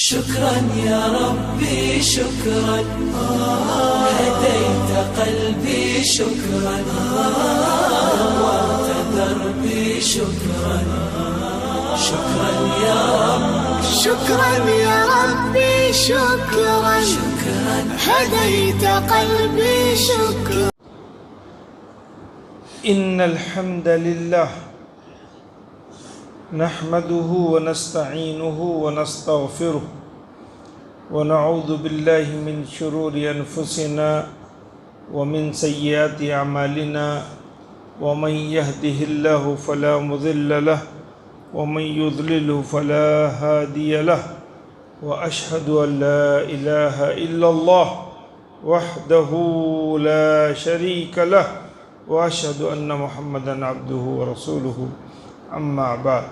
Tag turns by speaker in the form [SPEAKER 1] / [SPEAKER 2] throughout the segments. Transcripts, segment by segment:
[SPEAKER 1] شكرا يا ربي شكرا هديت قلبي شكرا نورت دربي شكرا شكرا يا رب
[SPEAKER 2] شكرا يا ربي شكرا هديت قلبي شكرا.
[SPEAKER 3] إن الحمد لله نحمده ونستعينه ونستغفره ونعوذ بالله من شرور أنفسنا ومن سيئات أعمالنا ومن يهده الله فلا مضل له ومن يضلله فلا هادي له وأشهد أن لا إله إلا الله وحده لا شريك له وأشهد أن محمدًا عبده ورسوله أما بعد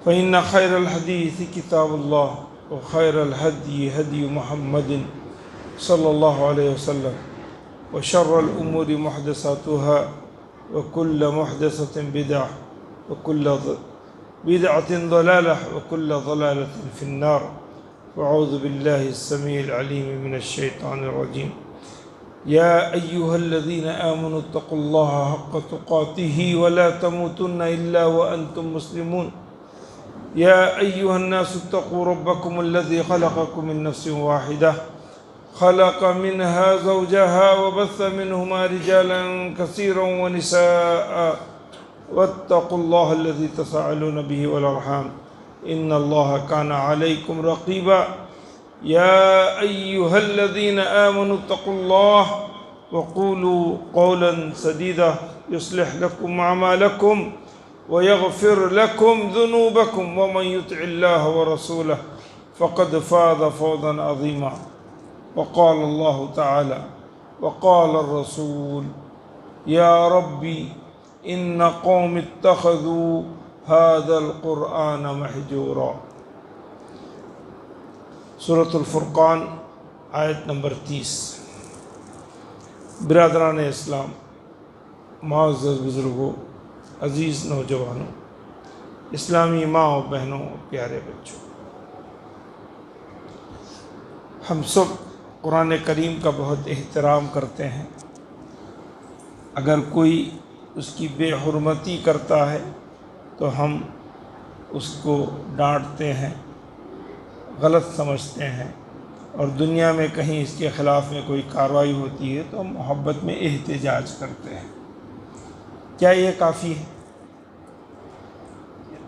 [SPEAKER 3] فإن خير الحديث كتاب الله وخير الهدي هدي محمد صلى الله عليه وسلم وشر الأمور محدثاتها وكل محدثة بدعة وكل بدعة ضلالة وكل ضلالة في النار. وأعوذ بالله السميع العليم من الشيطان الرجيم. يا أيها الذين آمنوا اتقوا الله حق تقاته ولا تموتن إلا وأنتم مسلمون. يا أيها الناس اتقوا ربكم الذي خلقكم من نفس واحدة خلق منها زوجها وبث منهما رجالا كثيرا ونساء واتقوا الله الذي تساءلون به والأرحام إن الله كان عليكم رقيبا. يا أيها الذين آمنوا اتقوا الله وقولوا قولا سديدا يصلح لكم أعمالكم ويغفر لكم ذنوبكم ومن يطع الله ورسوله فقد فاز فوزا عظيما. وقال الله تعالى وقال الرسول يا ربي إن قوم اتخذوا هذا القرآن مهجورا. سورۃ الفرقان آیت نمبر 30. برادران اسلام، معزز بزرگوں، عزیز نوجوانوں، اسلامی ماں و بہنوں، پیارے بچوں، ہم سب قرآن کریم کا بہت احترام کرتے ہیں. اگر کوئی اس کی بے حرمتی کرتا ہے تو ہم اس کو ڈانٹتے ہیں، غلط سمجھتے ہیں، اور دنیا میں کہیں اس کے خلاف میں کوئی کارروائی ہوتی ہے تو ہم محبت میں احتجاج کرتے ہیں. کیا یہ کافی ہے؟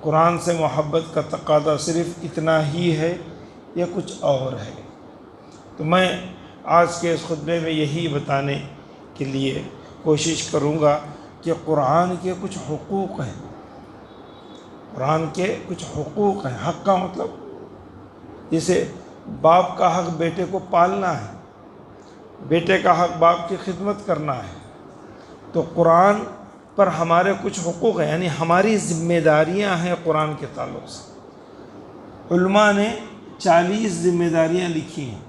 [SPEAKER 3] قرآن سے محبت کا تقاضا صرف اتنا ہی ہے یا کچھ اور ہے؟ تو میں آج کے اس خطبے میں یہی بتانے کے لیے کوشش کروں گا کہ قرآن کے کچھ حقوق ہیں. قرآن کے کچھ حقوق ہیں. حق کا مطلب جیسے باپ کا حق بیٹے کو پالنا ہے، بیٹے کا حق باپ کی خدمت کرنا ہے. تو قرآن پر ہمارے کچھ حقوق ہیں، یعنی ہماری ذمہ داریاں ہیں قرآن کے تعلق سے. علماء نے 40 ذمہ داریاں لکھی ہیں.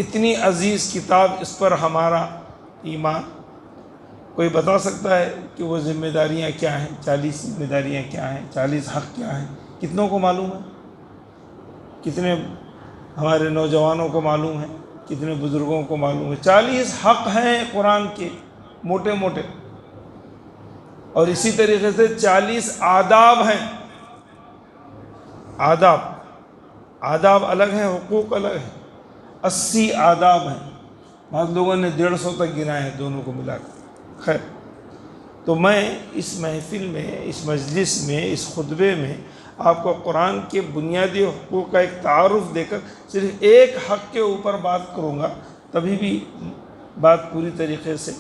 [SPEAKER 3] اتنی عزیز کتاب، اس پر ہمارا ایمان. کوئی بتا سکتا ہے کہ وہ ذمہ داریاں کیا ہیں؟ 40 ذمہ داریاں کیا ہیں؟ 40 حق کیا ہیں؟ کتنوں کو معلوم ہے؟ کتنے ہمارے نوجوانوں کو معلوم ہے؟ کتنے بزرگوں کو معلوم ہے؟ 40 حق ہیں قرآن کے، موٹے موٹے. اور اسی طریقے سے 40 آداب ہیں. آداب الگ ہیں، حقوق الگ ہیں. 80 آداب ہیں. بعض لوگوں نے 150 تک گنائے ہیں دونوں کو ملا کر. خیر، تو میں اس محفل میں، اس مجلس میں، اس خطبے میں آپ کو قرآن کے بنیادی حقوق کا ایک تعارف دے کر صرف ایک حق کے اوپر بات کروں گا. تبھی بھی بات پوری طریقے سے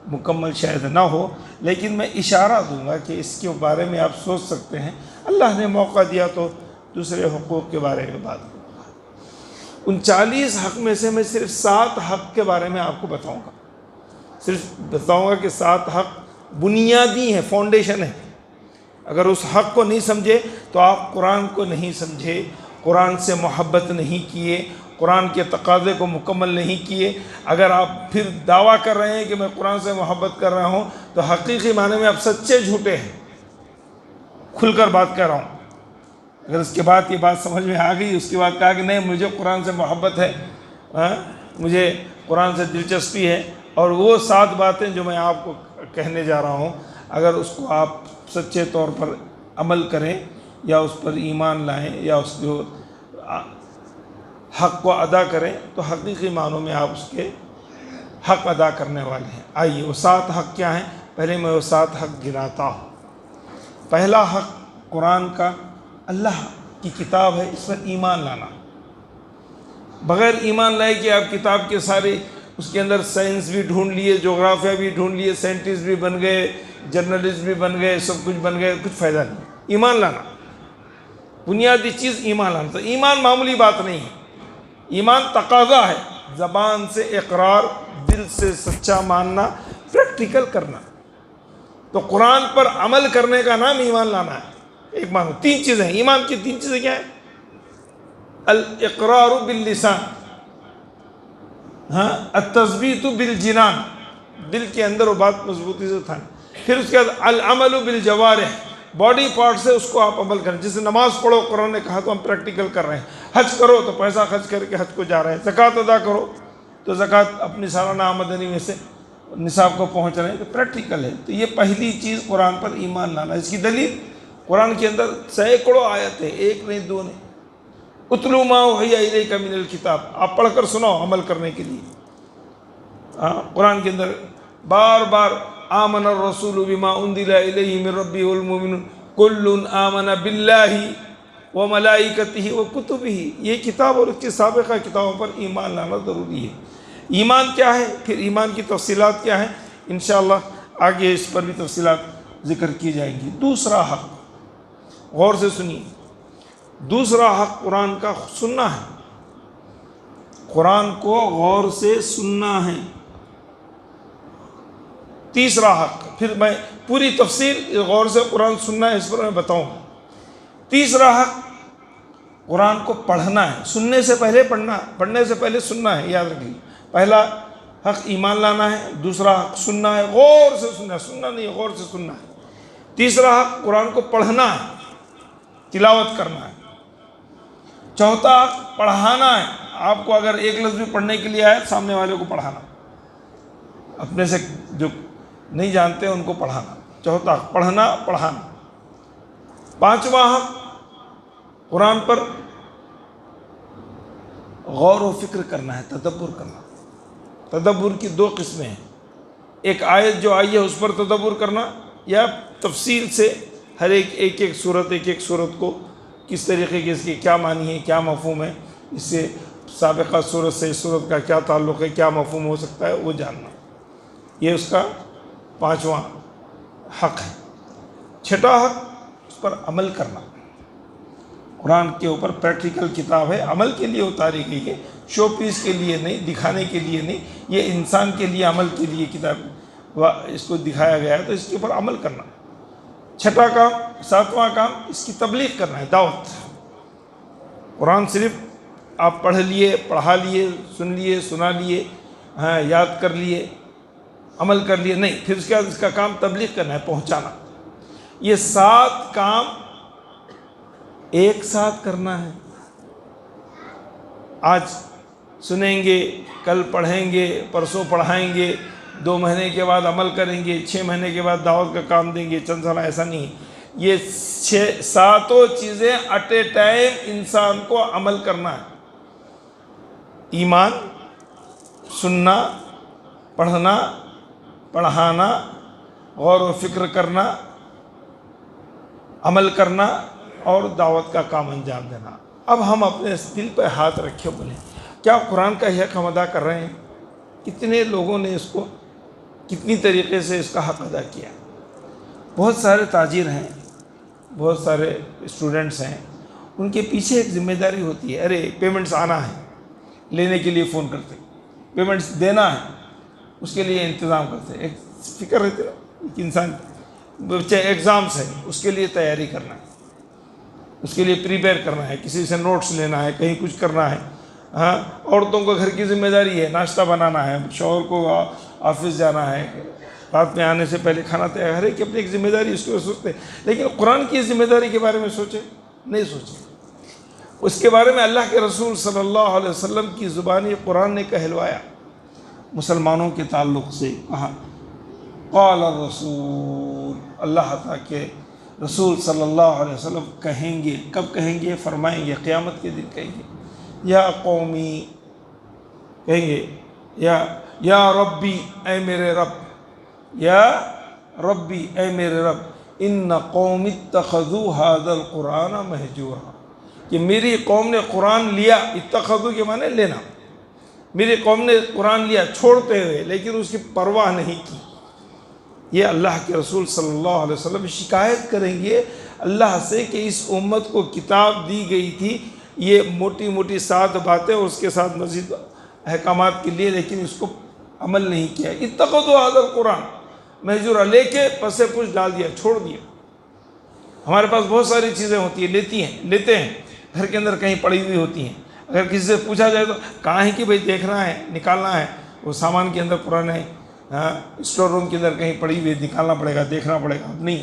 [SPEAKER 3] مکمل شاید نہ ہو، لیکن میں اشارہ دوں گا کہ اس کے بارے میں آپ سوچ سکتے ہیں. اللہ نے موقع دیا تو دوسرے حقوق کے بارے میں بات کروں گا. ان 40 حق میں سے میں صرف 7 حق کے بارے میں آپ کو بتاؤں گا. صرف بتاؤں گا کہ 7 حق بنیادی ہیں، فاؤنڈیشن ہے. اگر اس حق کو نہیں سمجھے تو آپ قرآن کو نہیں سمجھے، قرآن سے محبت نہیں کیے، قرآن کے تقاضے کو مکمل نہیں کیے. اگر آپ پھر دعویٰ کر رہے ہیں کہ میں قرآن سے محبت کر رہا ہوں تو حقیقی معنی میں آپ سچے جھوٹے ہیں. کھل کر بات کر رہا ہوں. اگر اس کے بعد یہ بات سمجھ میں آ گئی، اس کے بعد کہا کہ نہیں مجھے قرآن سے محبت ہے، مجھے قرآن سے دلچسپی ہے، اور وہ 7 باتیں جو میں آپ کو کہنے جا رہا ہوں، اگر اس کو آپ سچے طور پر عمل کریں یا اس پر ایمان لائیں یا اس جو حق کو ادا کریں، تو حقیقی معنوں میں آپ اس کے حق ادا کرنے والے ہیں۔ آئیے وہ 7 حق کیا ہیں؟ پہلے میں وہ 7 حق گناتا ہوں۔ پہلا حق قرآن کا، اللہ کی کتاب ہے، اس پر ایمان لانا۔ بغیر ایمان لائے کہ آپ کتاب کے سارے اس کے اندر سائنس بھی ڈھونڈ لیے، جغرافیہ بھی ڈھونڈ لیے، سائنٹسٹ بھی بن گئے، جرنلسٹ بھی بن گئے، سب کچھ بن گئے، کچھ فائدہ نہیں۔ ایمان لانا، بنیادی چیز ایمان لانا۔ تو ایمان معمولی بات نہیں ہے، ایمان تقاضا ہے، زبان سے اقرار، دل سے سچا ماننا، پریکٹیکل کرنا۔ تو قرآن پر عمل کرنے کا نام ایمان لانا ہے۔ ایک مانو 3 چیزیں ہیں، ایمان کی 3 چیزیں کیا ہیں؟ الاقرار باللسان، التصبیت بالجنان، دل کے اندر وہ بات مضبوطی سے تھا۔ پھر اس کے بعد العمل بالجوارح، باڈی پارٹ سے اس کو آپ عمل کریں۔ جیسے نماز پڑھو، قرآن نے کہا تو ہم پریکٹیکل کر رہے ہیں۔ حج کرو تو پیسہ خرچ کر کے حج کو جا رہے ہیں۔ زکوٰۃ ادا کرو تو زکوٰۃ اپنی سالانہ آمدنی میں سے نصاب کو پہنچ رہے ہیں، تو پریکٹیکل ہے۔ تو یہ پہلی چیز قرآن پر ایمان لانا۔ اس کی دلیل قرآن کے اندر سینکڑوں آیت ہے، 1 نہیں 2 نہیں۔ اتلو ما اوحی الیک من الکتاب، آپ پڑھ کر سناؤ عمل کرنے کے لیے۔ قرآن کے اندر بار بار آمن الرسول بما انزل الیہ من ربہ والمؤمنون کل آمن باللہ وملائکتہ وکتبہ، یہ کتاب اور اس کے سابقہ کتابوں پر ایمان لانا ضروری ہے۔ ایمان کیا ہے، پھر ایمان کی تفصیلات کیا ہیں، انشاءاللہ آگے اس پر بھی تفصیلات ذکر کی جائیں گی۔ دوسرا حق، غور سے سنیے، دوسرا حق قرآن کا سننا ہے۔ قرآن کو غور سے سننا ہے۔ تیسرا حق، پھر میں پوری تفصیل غور سے قرآن سننا ہے اس پر میں بتاؤں گا۔ تیسرا حق قرآن کو پڑھنا ہے، سننے سے پہلے پڑھنا، پڑھنے سے پہلے سننا ہے، یاد رکھیے۔ پہلا حق ایمان لانا ہے، دوسرا حق سننا ہے، غور سے سننا ہے، سننا نہیں غور سے سننا ہے۔ تیسرا حق قرآن کو پڑھنا ہے، تلاوت کرنا ہے۔ چوتھا حق پڑھانا ہے، آپ کو اگر 1 لفظ بھی پڑھنے کے لیے آئے سامنے والے کو پڑھانا، اپنے سے جو نہیں جانتے ان کو پڑھانا۔ چوتھا حق پڑھنا، پڑھانا۔ 5واں حق قرآن پر غور و فکر کرنا ہے، تدبر کرنا۔ تدبر کی 2 قسمیں ہیں، ایک آیت جو آئی ہے اس پر تدبر کرنا، یا تفصیل سے ہر ایک صورت کو کس طریقے کی، اس کی کیا معنی ہے، کیا مفہوم ہے، اس سے سابقہ صورت سے اس صورت کا کیا تعلق ہے، کیا مفہوم ہو سکتا ہے، وہ جاننا۔ یہ اس کا 5واں حق ہے۔ 6واں حق اس پر عمل کرنا۔ قرآن کے اوپر پریکٹیکل کتاب ہے، عمل کے لیے اتاری گئی ہے، شو پیس کے لیے نہیں، دکھانے کے لیے نہیں، یہ انسان کے لیے عمل کے لیے کتاب اس کو دکھایا گیا ہے، تو اس کے اوپر عمل کرنا۔ 6واں کام، 7واں کام اس کی تبلیغ کرنا ہے، دعوت۔ قرآن صرف آپ پڑھ لیے، پڑھا لیے، سن لیے، سنا لیے، یاد کر لیے، عمل کر لیے نہیں، پھر اس کے بعد اس کا کام تبلیغ کرنا ہے، پہنچانا۔ یہ 7 کام ایک ساتھ کرنا ہے۔ آج سنیں گے، کل پڑھیں گے، پرسوں پڑھائیں گے، 2 مہینے کے بعد عمل کریں گے، 6 مہینے کے بعد دعوت کا کام دیں گے، چند سال، ایسا نہیں ہے۔ یہ 7 چیزیں ایٹ اے ٹائم انسان کو عمل کرنا ہے۔ ایمان، سننا، پڑھنا، پڑھانا، غور و فکر کرنا، عمل کرنا اور دعوت کا کام انجام دینا۔ اب ہم اپنے دل پہ ہاتھ رکھے بولیں، کیا قرآن کا حق ہم ادا کر رہے ہیں؟ کتنے لوگوں نے اس کو کتنی طریقے سے اس کا حق ادا کیا؟ بہت سارے تاجر ہیں، بہت سارے اسٹوڈنٹس ہیں، ان کے پیچھے ایک ذمہ داری ہوتی ہے، ارے پیمنٹس آنا ہے، لینے کے لیے فون کرتے، پیمنٹس دینا ہے، اس کے لیے انتظام کرتے، ایک فکر رہتے ایک انسان، بچے ایگزامس ہے، اس کے لیے تیاری کرنا ہے، اس کے لیے پریپیئر کرنا ہے، کسی سے نوٹس لینا ہے، کہیں کچھ کرنا ہے۔ عورتوں کو گھر کی ذمہ داری ہے، ناشتہ بنانا ہے، شوہر کو آفس جانا ہے، رات میں آنے سے پہلے کھانا تیار، ہر ایک کی اپنی ایک ذمہ داری اس کو سوچتے ہیں۔ لیکن قرآن کی ذمہ داری کے بارے میں سوچیں، نہیں سوچیں۔ اس کے بارے میں اللہ کے رسول صلی اللہ علیہ وسلم کی زبانی قرآن نے کہلوایا مسلمانوں کے تعلق سے، کہا قال الرسول، اللہ تعالیٰ کے رسول صلی اللہ علیہ وسلم کہیں گے، کب کہیں گے؟ فرمائیں گے قیامت کے دن کہیں گے، یا قومی، کہیں گے یا ربی، اے میرے رب، یا ربی، اے میرے رب، ان قوم اتخذوا هذا القرآن مہجورا، کہ میری قوم نے قرآن لیا، اتخذوا کے معنی لینا، میری قوم نے قرآن لیا چھوڑتے ہوئے، لیکن اس کی پرواہ نہیں کی۔ یہ اللہ کے رسول صلی اللہ علیہ وسلم شکایت کریں گے اللہ سے کہ اس امت کو کتاب دی گئی تھی، یہ موٹی موٹی 7 باتیں اور اس کے ساتھ مزید احکامات کے لیے، لیکن اس کو عمل نہیں کیا۔ اتخذوا هذا القرآن مہجورا، لے کے پسے پوچھ ڈال دیا، چھوڑ دیا۔ ہمارے پاس بہت ساری چیزیں ہوتی ہیں، لیتے ہیں، گھر کے اندر کہیں پڑی ہوئی ہوتی ہیں، اگر کسی سے پوچھا جائے تو کہاں ہے کہ بھئی دیکھنا ہے، نکالنا ہے، وہ سامان کے اندر پرانے اسٹور روم کے اندر کہیں پڑی ہوئی، نکالنا پڑے گا، دیکھنا پڑے گا۔ نہیں،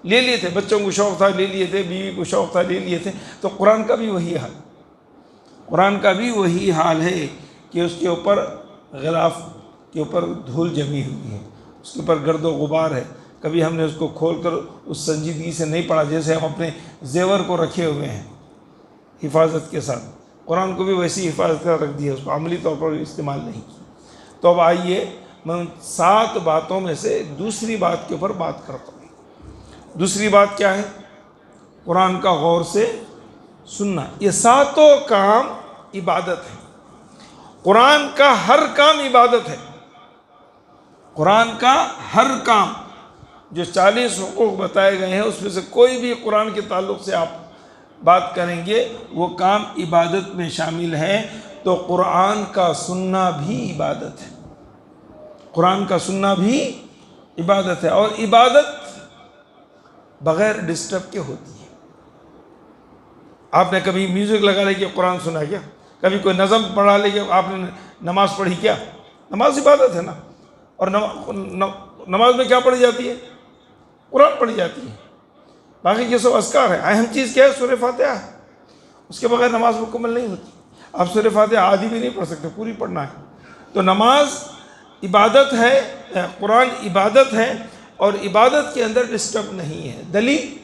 [SPEAKER 3] لے لیے تھے، بچوں کو شوق تھا لے لیے تھے، بیوی کو شوق تھا لے لیے تھے۔ تو قرآن کا بھی وہی حال، قرآن کا بھی وہی حال ہے کہ اس کے اوپر غلاف کے اوپر دھول جمی ہوئی ہے، اس کے اوپر گرد و غبار ہے، کبھی ہم نے اس کو کھول کر اس سنجیدگی سے نہیں پڑھا جیسے ہم اپنے زیور کو رکھے ہوئے ہیں حفاظت کے ساتھ۔ قرآن کو بھی ویسی حفاظت کر رکھ دیا، اس کو عملی طور پر استعمال نہیں کیا۔ تو اب آئیے میں ان 7 باتوں میں سے دوسری بات کے اوپر بات کرتا ہوں۔ دوسری بات کیا ہے؟ قرآن کا غور سے سننا۔ یہ 7 کام عبادت ہے، قرآن کا ہر کام عبادت ہے۔ قرآن کا ہر کام، جو 40 حقوق بتائے گئے ہیں اس میں سے کوئی بھی قرآن کے تعلق سے آپ بات کریں گے وہ کام عبادت میں شامل ہے۔ تو قرآن کا سننا بھی عبادت ہے، قرآن کا سننا بھی عبادت ہے، اور عبادت بغیر ڈسٹرب کے ہوتی ہے۔ آپ نے کبھی میوزک لگا لے کے قرآن سنا کیا؟ کبھی کوئی نظم پڑھا لے کے آپ نے نماز پڑھی کیا؟ نماز عبادت ہے نا، اور نماز میں کیا پڑھی جاتی ہے؟ قرآن پڑھی جاتی ہے، باقی یہ سب اذکار ہے۔ اہم چیز کیا ہے؟ سورہ فاتحہ ہے، اس کے بغیر نماز مکمل نہیں ہوتی۔ آپ سورہ فاتحہ آدھی بھی نہیں پڑھ سکتے، پوری پڑھنا ہے۔ تو نماز عبادت ہے، قرآن عبادت ہے، اور عبادت کے اندر ڈسٹرب نہیں ہے۔ دلیل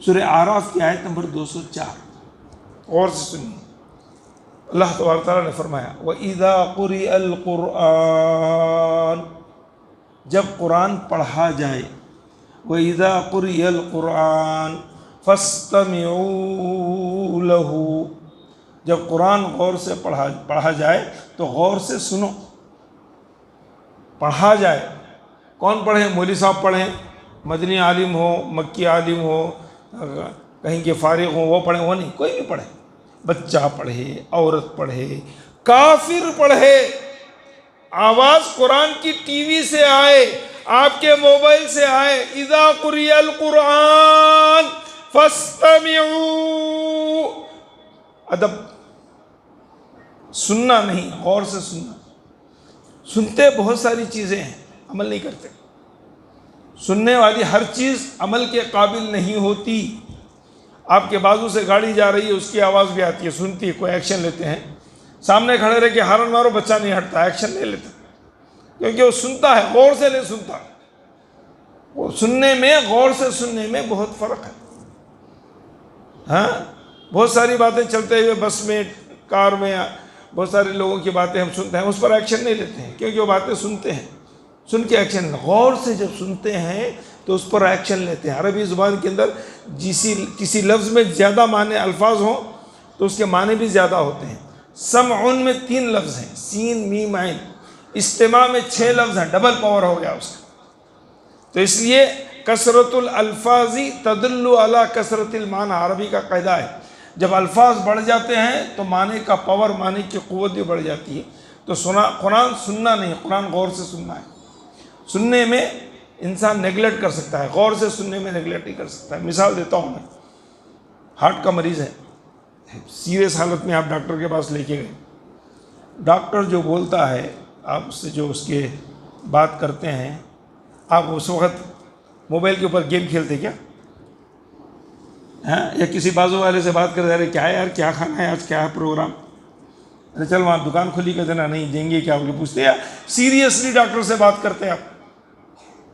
[SPEAKER 3] سورہ اعراف کی آیت نمبر 204، غور سے سنیے۔ اللہ تبارک تعالیٰ نے فرمایا وَإِذَا قُرِئَ الْقُرْآنُ، جب قرآن پڑھا جائے، وَإِذَا قُرِئَ الْقُرْآنُ فَاسْتَمِعُوا لَهُ، جب قرآن غور سے پڑھا جائے تو غور سے سنو۔ پڑھا جائے، کون پڑھیں؟ مولوی صاحب پڑھیں، مدنی عالم ہو، مکی عالم ہو، کہیں کے فارغ ہوں وہ پڑھیں، وہ نہیں، کوئی بھی پڑھے، بچہ پڑھے، عورت پڑھے، کافر پڑھے، آواز قرآن کی ٹی وی سے آئے، آپ کے موبائل سے آئے، اذا قرئ القرآن فاستمعوا، ادب، سننا نہیں، غور سے سننا۔ سنتے بہت ساری چیزیں ہیں، عمل نہیں کرتے۔ سننے والی ہر چیز عمل کے قابل نہیں ہوتی۔ آپ کے بازو سے گاڑی جا رہی ہے، اس کی آواز بھی آتی ہے، سنتی ہے، کوئی ایکشن لیتے ہیں، سامنے کھڑے رہ کے ہارن مارو، بچہ نہیں ہٹتا، ایکشن نہیں لیتا، کیونکہ وہ سنتا ہے، غور سے نہیں سنتا۔ وہ سننے میں، غور سے سننے میں بہت فرق ہے۔ ہاں، بہت ساری باتیں چلتے ہوئے بس میں، کار میں، بہت سارے لوگوں کی باتیں ہم سنتے ہیں، اس پر ایکشن نہیں لیتے ہیں، کیونکہ وہ باتیں سنتے ہیں، سن کے ایکشن لیتے ہیں۔ غور سے جب سنتے ہیں تو اس پر ایکشن لیتے ہیں۔ عربی زبان کے اندر کسی لفظ میں زیادہ معنی الفاظ ہوں تو اس کے معنی بھی زیادہ ہوتے ہیں۔ سمعن میں 3 لفظ ہیں، سین میم عین، استماع میں 6 لفظ ہیں، ڈبل پاور ہو گیا اس کا۔ تو اس لیے کثرت الالفاظ تدل علی کثرت المعنی، عربی کا قاعدہ ہے، جب الفاظ بڑھ جاتے ہیں تو معنی کا پاور، معنی کی قوت بھی بڑھ جاتی ہے۔ تو قرآن سننا نہیں، قرآن غور سے سننا ہے۔ سننے میں انسان نیگلیکٹ کر سکتا ہے، غور سے سننے میں نیگلیکٹ نہیں کر سکتا ہے۔ مثال دیتا ہوں میں، ہارٹ کا مریض ہے، سیریس حالت میں آپ ڈاکٹر کے پاس لے کے گئے، ڈاکٹر جو بولتا ہے، آپ اس سے جو اس کے بات کرتے ہیں، آپ اس وقت موبائل کے اوپر گیم کھیلتے کیا؟ ہاں، یا کسی بازو والے سے بات کرتے، ارے کیا ہے یار، کیا کھانا ہے آج، کیا ہے پروگرام، ارے چل وہاں دکان کھلی کر دینا، نہیں دیں گے کیا بول کے پوچھتے ہیں. سیریسلی ڈاکٹر سے بات کرتے ہیں آپ،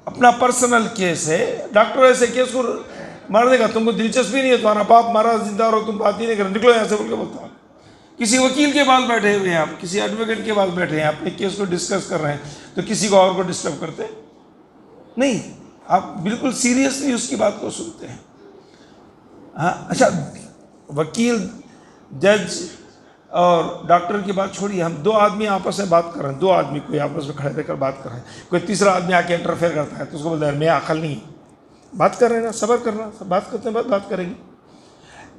[SPEAKER 3] اپنا پرسنل کیس ہے، ڈاکٹر ایسے کیس کو مار دے گا، تم کو دلچسپی نہیں ہے، تمہارا باپ مارا زندہ رہو، تم بات ہی نہیں کرو، نکلو یہاں سے بول کے بولتا ہوں. کسی وکیل کے پاس بیٹھے ہوئے ہیں آپ، کسی ایڈوکیٹ کے پاس بیٹھے ہیں، اپنے کیس کو ڈسکس کر رہے ہیں، تو کسی کو اور کو ڈسٹرب کرتے نہیں، آپ بالکل سیریسلی اس کی بات کو سنتے ہیں. ہاں اچھا، وکیل، جج اور ڈاکٹر کی بات چھوڑیے، ہم دو آدمی آپس میں بات کر رہے ہیں، دو آدمی کوئی آپس میں کھڑے رہ کر بات کر رہے ہیں، کوئی تیسرا آدمی آ کے انٹرفیئر کرتا ہے تو اس کو بولتا ہے میں عقل نہیں ہے، بات کر رہے ہیں نا، صبر کرنا، بات کرتے ہیں بات کریں گے.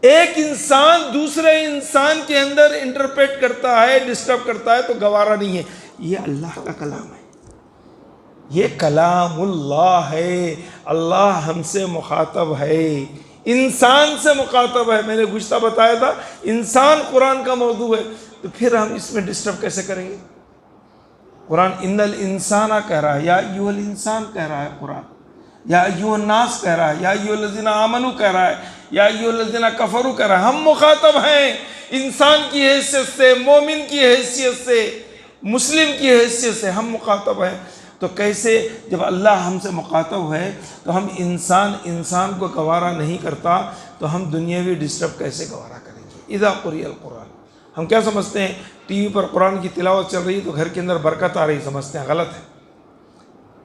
[SPEAKER 3] ایک انسان دوسرے انسان کے اندر انٹرپریٹ کرتا ہے، ڈسٹرب کرتا ہے تو گوارا نہیں ہے. یہ اللہ کا کلام ہے، یہ کلام اللہ ہے، اللہ ہم سے مخاطب ہے، انسان سے مخاطب ہے. میں نے گزشتہ بتایا تھا انسان قرآن کا موضوع ہے، تو پھر ہم اس میں ڈسٹرب کیسے کریں گے؟ قرآن ان الانسان کہہ رہا ہے، یا ایھا الانسان کہہ رہا ہے، قرآن یا ایھا الناس کہہ رہا ہے، یا ایھا الذین آمنوا کہہ رہا ہے، یا ایھا الذین کفروا کہہ رہا ہے. ہم مخاطب ہیں انسان کی حیثیت سے، مومن کی حیثیت سے، مسلم کی حیثیت سے ہم مخاطب ہیں. تو کیسے جب اللہ ہم سے مخاطب ہے تو ہم انسان کو گوارا نہیں کرتا تو ہم دنیاوی ڈسٹرب کیسے گوارا کریں گے؟ اذا قرئ القرآن، ہم کیا سمجھتے ہیں؟ ٹی وی پر قرآن کی تلاوت چل رہی ہے تو گھر کے اندر برکت آ رہی سمجھتے ہیں، غلط ہے.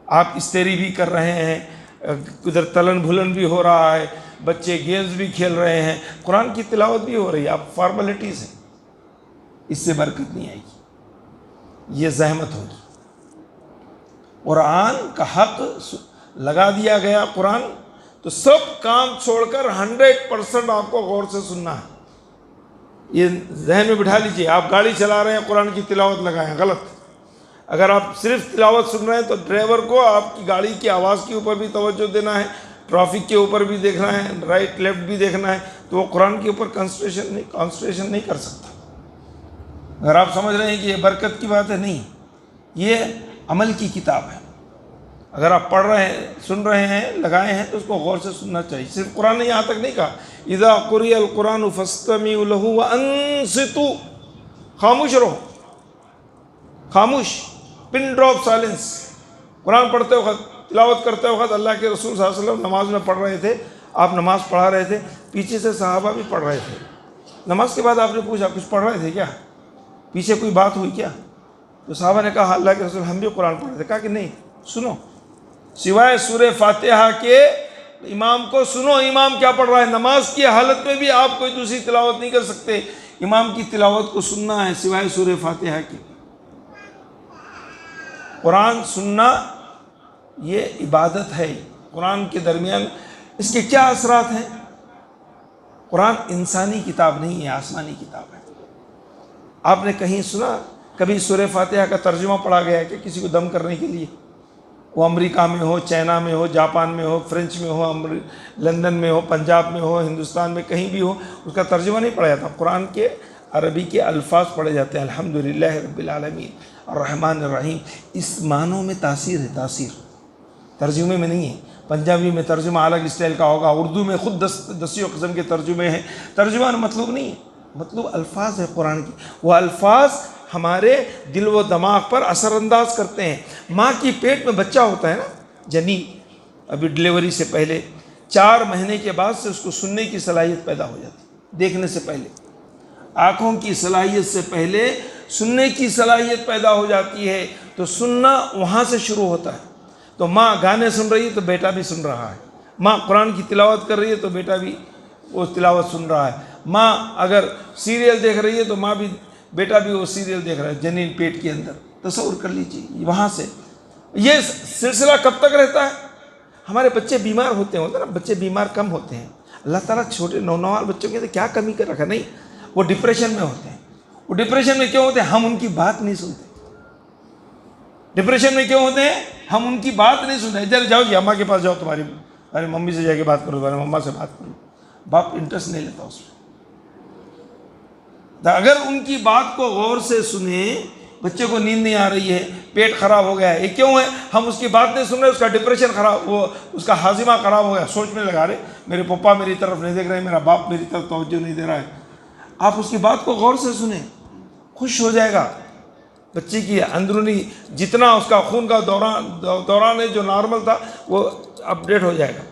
[SPEAKER 3] آپ استیری بھی کر رہے ہیں، ادھر تلن بھلن بھی ہو رہا ہے، بچے گیمز بھی کھیل رہے ہیں، قرآن کی تلاوت بھی ہو رہی ہے، آپ فارمیلٹیز ہیں، اس سے برکت نہیں آئے گی، یہ زحمت ہوگی. قرآن کا حق لگا دیا گیا قرآن، تو سب کام چھوڑ کر 100% آپ کو غور سے سننا ہے. یہ ذہن میں بٹھا لیجئے. آپ گاڑی چلا رہے ہیں، قرآن کی تلاوت لگائیں، غلط. اگر آپ صرف تلاوت سن رہے ہیں تو ڈرائیور کو آپ کی گاڑی کی آواز کے اوپر بھی توجہ دینا ہے، ٹریفک کے اوپر بھی دیکھنا ہے، رائٹ لیفٹ بھی دیکھنا ہے، تو وہ قرآن کے اوپر کنسنٹریشن نہیں کر سکتا. اگر آپ سمجھ رہے ہیں کہ یہ برکت کی بات ہے، نہیں، یہ عمل کی کتاب ہے. اگر آپ پڑھ رہے ہیں، سن رہے ہیں، لگائے ہیں تو اس کو غور سے سننا چاہیے. صرف قرآن نے یہاں تک نہیں کہا اذا قرئ القرآن فاستمعوا له وانصتوا، خاموش رہو، خاموش، پن ڈراپ سائلنس. قرآن پڑھتے وقت، تلاوت کرتے وقت اللہ کے رسول صلی اللہ علیہ وسلم نماز میں پڑھ رہے تھے، آپ نماز پڑھا رہے تھے، پیچھے سے صحابہ بھی پڑھ رہے تھے. نماز کے بعد آپ نے پوچھا کچھ پڑھ رہے تھے کیا؟ پیچھے کوئی بات ہوئی کیا؟ تو صحابہ نے کہا اللہ کے رسول ہم بھی قرآن پڑھ رہے تھے. کہا کہ نہیں، سنو، سوائے سورہ فاتحہ کے امام کو سنو، امام کیا پڑھ رہا ہے. نماز کی حالت میں بھی آپ کوئی دوسری تلاوت نہیں کر سکتے، امام کی تلاوت کو سننا ہے سوائے سورہ فاتحہ کی. قرآن سننا یہ عبادت ہے. قرآن کے درمیان اس کے کیا اثرات ہیں؟ قرآن انسانی کتاب نہیں ہے، آسمانی کتاب ہے. آپ نے کہیں سنا کبھی سورہ فاتحہ کا ترجمہ پڑھا گیا ہے کہ کسی کو دم کرنے کے لیے؟ وہ امریکہ میں ہو، چائنا میں ہو، جاپان میں ہو، فرینچ میں ہو، لندن میں ہو، پنجاب میں ہو، ہندوستان میں کہیں بھی ہو، اس کا ترجمہ نہیں پڑھا جاتا. قرآن کے عربی کے الفاظ پڑھے جاتے ہیں، الحمدللہ رب العالمین الرحمن الرحیم. اس معنوں میں تاثیر ہے، تاثیر ترجمے میں نہیں ہے. پنجابی میں ترجمہ الگ اسٹائل کا ہوگا، اردو میں خود دسیوں قسم کے ترجمے ہیں. ترجمہ مطلوب نہیں ہے، مطلب الفاظ ہے قرآن کی. وہ الفاظ ہمارے دل و دماغ پر اثر انداز کرتے ہیں. ماں کی پیٹ میں بچہ ہوتا ہے نا، جنین، ابھی ڈلیوری سے پہلے 4 مہینے کے بعد سے اس کو سننے کی صلاحیت پیدا ہو جاتی ہے. دیکھنے سے پہلے، آنکھوں کی صلاحیت سے پہلے سننے کی صلاحیت پیدا ہو جاتی ہے. تو سننا وہاں سے شروع ہوتا ہے. تو ماں گانے سن رہی ہے تو بیٹا بھی سن رہا ہے، ماں قرآن کی تلاوت کر رہی ہے تو بیٹا بھی وہ تلاوت سن رہا ہے، ماں اگر سیریل دیکھ رہی ہے تو ماں بھی، بیٹا بھی وہ سیریل دیکھ رہا ہے جنین پیٹ کے اندر. تصور کر لیجیے وہاں سے. یہ سلسلہ کب تک رہتا ہے؟ ہمارے بچے بیمار ہوتے ہیں نا، بچے بیمار کم ہوتے ہیں. اللہ تعالیٰ چھوٹے نونوار بچوں کے کیا کمی کر رکھا؟ نہیں، وہ ڈپریشن میں ہوتے ہیں. وہ ڈپریشن میں کیوں ہوتے ہیں؟ ہم ان کی بات نہیں سنتے. ڈپریشن میں کیوں ہوتے ہیں؟ ہم ان کی بات نہیں سنتے. ادھر جاؤ جی، اماں کے پاس جاؤ، تمہاری ممی سے جا کے بات کرو، تمہاری مما سے بات کرو. باپ انٹرسٹ نہیں لیتا اس میں. اگر ان کی بات کو غور سے سنیں، بچے کو نیند نہیں آ رہی ہے، پیٹ خراب ہو گیا ہے، یہ کیوں ہے؟ ہم اس کی بات نہیں سن رہے، اس کا ڈپریشن خراب، وہ اس کا ہاضمہ خراب ہو گیا، سوچنے لگا رہے میرے پپا میری طرف نہیں دیکھ رہے ہیں، میرا باپ میری طرف توجہ نہیں دے رہا ہے، آپ اس کی بات کو غور سے سنیں، خوش ہو جائے گا. بچے کی اندرونی جتنا اس کا خون کا دوران ہے جو نارمل تھا وہ اپڈیٹ ہو جائے گا،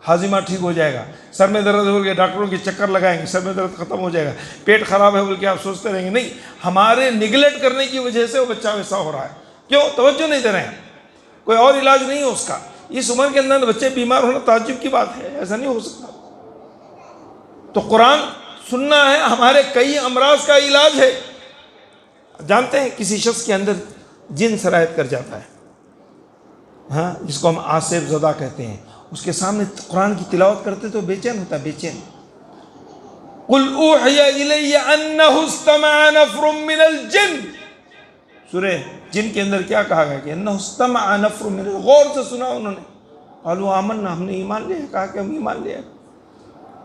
[SPEAKER 3] ہاضمہ ٹھیک ہو جائے گا. سر میں درد ہو گیا، ڈاکٹروں کے چکر لگائیں گے، سر میں درد ختم ہو جائے گا. پیٹ خراب ہے بول کے آپ سوچتے رہیں گے، نہیں، ہمارے نگلیکٹ کرنے کی وجہ سے وہ بچہ ویسا ہو رہا ہے. کیوں؟ توجہ نہیں دے رہے ہیں. کوئی اور علاج نہیں ہے اس کا. اس عمر کے اندر بچے بیمار ہونا تعجب کی بات ہے، ایسا نہیں ہو سکتا. تو قرآن سننا ہے ہمارے کئی امراض کا علاج ہے. جانتے ہیں کسی شخص کے اندر جن سرایت کر جاتا ہے، ہاں، جس کو ہم آصف زدہ کہتے ہیں، اس کے سامنے قرآن کی تلاوت کرتے تو بے چین ہوتا ہے، بے چین. قُلْ أُوحِيَ إِلَيَّ أَنَّهُ اسْتَمَعَ نَفْرٌ مِّنَ الْجِنِّ. سورہ جن کے اندر کیا کہا گیا کہ انہ استمع نفر من، غور سے سنا انہوں نے. قالوا آمنا، ہم نے ایمان لیا. کہا کہ ہم ایمان لیا.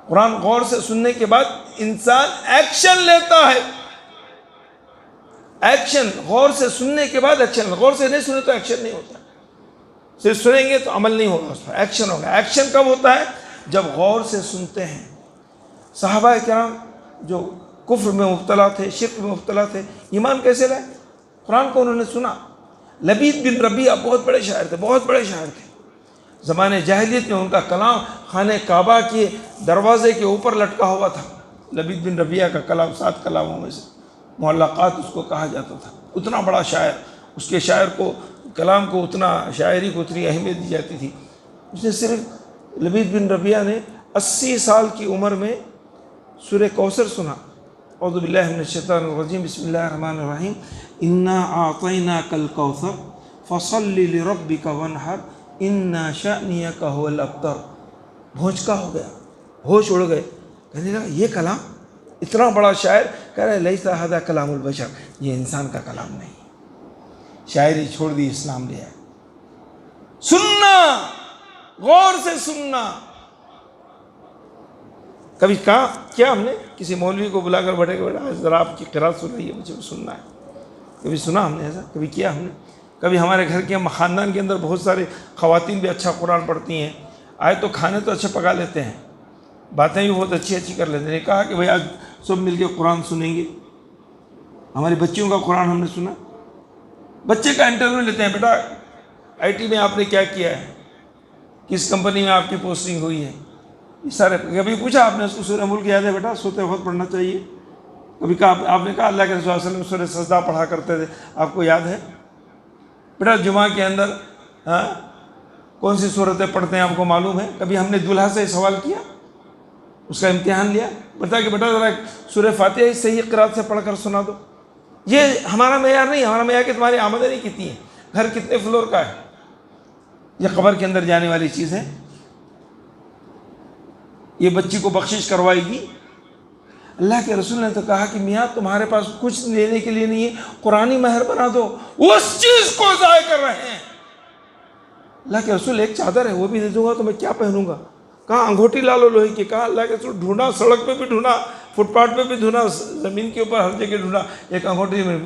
[SPEAKER 3] قرآن غور سے سننے کے بعد انسان ایکشن لیتا ہے. ایکشن، غور سے سننے کے بعد ایکشن. غور سے نہیں سنے تو ایکشن نہیں ہوتا. صرف سنیں گے تو عمل نہیں ہوگا، اس پر ایکشن ہوگا. ایکشن کب ہوتا ہے؟ جب غور سے سنتے ہیں. صحابہ کرام جو کفر میں مبتلا تھے، شرک میں مبتلا تھے، ایمان کیسے لائے؟ قرآن کو انہوں نے سنا. لبید بن ربیہ بہت بڑے شاعر تھے، بہت بڑے شاعر تھے. زمانے جاہلیت میں ان کا کلام خانہ کعبہ کے دروازے کے اوپر لٹکا ہوا تھا. لبید بن ربیہ کا کلام 7 کلاموں میں سے معلقات اس کو کہا جاتا تھا. اتنا بڑا شاعر، اس کے شاعر کو، کلام کو اتنا، شاعری کو اتنی اہمیت دی جاتی تھی. اس نے صرف لبید بن ربیہ نے 80 سال کی عمر میں سورہ کوثر سنا. اعوذ باللہ من الشیطان الرجیم، بسم اللہ الرحمن الرحیم. انا اعطیناک الکوثر فصل لربک وانحر ان شأنک هو الابتر. بھونچکا ہو گیا، ہوش اڑ گئے. کہنے لگا یہ کلام، اتنا بڑا شاعر کہہ رہے لیس ھذا کلام البشر، یہ انسان کا کلام نہیں. شاعری چھوڑ دی، اسلام لے آئے. سننا، غور سے سننا. کبھی کہا کیا ہم نے کسی مولوی کو بلا کر بیٹھے کہ بیٹا ذرا آپ کی قرات سنائیے، مجھے سننا ہے؟ کبھی سنا ہم نے ایسا؟ کبھی کیا ہم نے؟ کبھی ہمارے گھر کے خاندان کے اندر بہت سارے خواتین بھی اچھا قرآن پڑھتی ہیں، آئے تو کھانے تو اچھے پکا لیتے ہیں، باتیں بھی بہت اچھی اچھی کر لیتے ہیں. کہا کہ بھائی آج سب مل کے قرآن سنیں گے. ہماری بچیوں کا قرآن ہم نے سنا. بچے کا انٹرویو لیتے ہیں، بیٹا آئی ٹی میں آپ نے کیا کیا ہے، کس کمپنی میں آپ کی پوسٹنگ ہوئی ہے، یہ سارے. کبھی پوچھا آپ نے اس کو سورہ ملک یاد ہے بیٹا؟ سوتے وقت پڑھنا چاہیے. کبھی کہا آپ نے کہا اللہ کے رسول صلی اللہ علیہ وسلم سورہ سجدہ پڑھا کرتے تھے، آپ کو یاد ہے؟ بیٹا جمعہ کے اندر کون سی صورتیں پڑھتے ہیں آپ کو معلوم ہے؟ کبھی ہم نے دولہا سے سوال کیا، اس کا امتحان لیا، بتا کہ بیٹا ذرا سورہ فاتحہ صحیح قرات سے پڑھ کر سنا دو. یہ ہمارا معیار نہیں. ہمارا معیار کہ تمہاری آمدنی کتنی ہے، گھر کتنے فلور کا ہے. یہ قبر کے اندر جانے والی چیز ہے. یہ بچی کو بخشش کروائے گی. اللہ کے رسول نے تو کہا کہ میاں تمہارے پاس کچھ لینے کے لیے نہیں ہے، قرآنی مہر بنا دو. اس چیز کو ضائع کر رہے ہیں. اللہ کے رسول ایک چادر ہے وہ بھی دے دوں گا تو میں کیا پہنوں گا. کہا انگوٹھی لا لو لوہے کی. کہا اللہ کے رسول ڈھونڈا، سڑک پہ بھی ڈھونڈا، فٹ پاتھ پہ بھی ڈھونڈا، زمین کے اوپر ہر جگہ ڈھونڈا. ایک انگوٹھی میں